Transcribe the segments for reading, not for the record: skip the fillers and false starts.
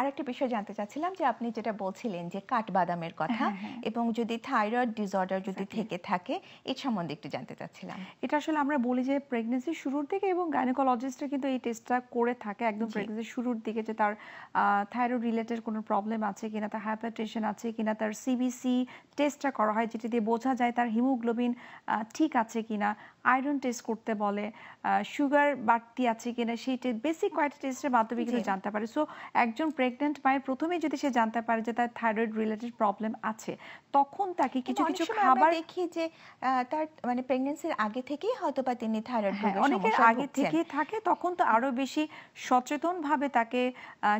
আরেকটা বিষয় জানতে চাচ্ছিলাম যে আপনি যেটা বলছিলেন যে কাঠবাদামের কথা এবং যদি থাইরয়েড ডিসঅর্ডার যদি থেকে থাকে এই সম্বন্ধে একটু জানতে চাচ্ছিলাম। এটা আসলে আমরা বলি যে প্রেগন্যান্সির শুরুর দিকে এবং গাইনোকোলজিস্টরা কিন্তু এই টেস্টটা করে থাকে একদম প্রেগন্যান্সির শুরুর দিকে, যে তার থাইরয়েড রিলেটেড কোনো প্রবলেম আছে কিনা, তার হাইপারটেনশন আছে কিনা, তার সিবিসি টেস্টটা করা হয় যেটা দিয়ে বোঝা যায় তার হিমোগ্লোবিন ঠিক আছে কিনা, আয়রন টেস্ট করতে বলে, সুগার বাড়তি আছে কিনা, সেই বেসিক কয়েকটা টেস্টের মাধ্যমে কিন্তু জানতে পারে। সো একজন প্রেগনেন্ট মায়ের প্রথমেই যদি সে জানতে পারে যে তার থাইরয়েড রিলেটেড প্রবলেম আছে, তখন তাকে কিছু কিছু খাবার দেখি যে তার মানে প্রেগন্যান্সির আগে থেকেই হয়তো বা তিনি থাইরয়েড রোগের অনেকের সমস্যায় আগে থেকেই থাকে, তখন তো আরো বেশি সচেতনভাবে তাকে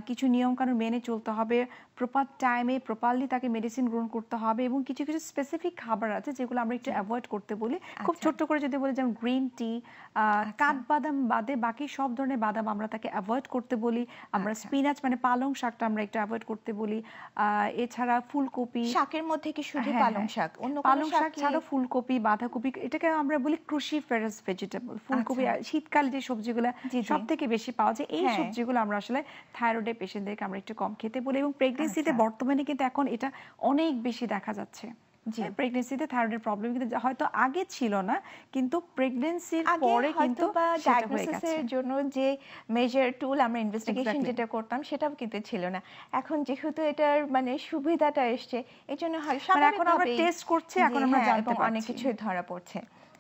কিছু নিয়মকানুন মেনে চলতে হবে, প্রপার টাইমে প্রপারলি তাকে মেডিসিন গ্রহণ করতে হবে এবং কিছু কিছু স্পেসিফিক খাবার আছে যেগুলো আমরা একটু অ্যাভয়েড করতে বলি। খুব ছোট্ট করে যদি বলি, যেমন গ্রিন টি, কাঠবাদাম বাদে বাকি সব ধরনের বাদাম আমরা তাকে অ্যাভয়েড করতে বলি। আমরা স্পিনাচ মানে পালং শাকটা আমরা একটু অ্যাভয়েড করতে বলি। এছাড়া ফুলকপি, শাকের মধ্যে কি শুধু পালং শাক, অন্য পালং শাক ছাড়াও ফুলকপি, বাঁধাকপি, এটাকে আমরা বলি ক্রুসিফেরাস ভেজিটেবল। ফুলকপি শীতকালে যে সবজিগুলো সব থেকে বেশি পাওয়া যায়, এই সবজিগুলো আমরা আসলে থাইরয়েডের পেশেন্টদেরকে আমরা একটু কম খেতে বলি। এবং প্রেগনেন্সিতে বর্তমানে কিন্তু এখন এটা অনেক বেশি দেখা যাচ্ছে। প্রেগনেন্সিতে থাইরয়েডের প্রবলেম কিন্তু হয়তো আগে ছিল না, কিন্তু প্রেগনেন্সির পরে কিন্তু ডায়াগনোসিসের জন্য যে মেজার টুল আমরা ইনভেস্টিগেশন যেটা করতাম সেটাও কিন্তু ছিল না। এখন যেহেতু এটার মানে সুবিধাটা এসছে, এই জন্য এখন আমরা টেস্ট করছি, এখন আমরা জানতে পারছি, অনেক কিছুই ধরা পড়ছে।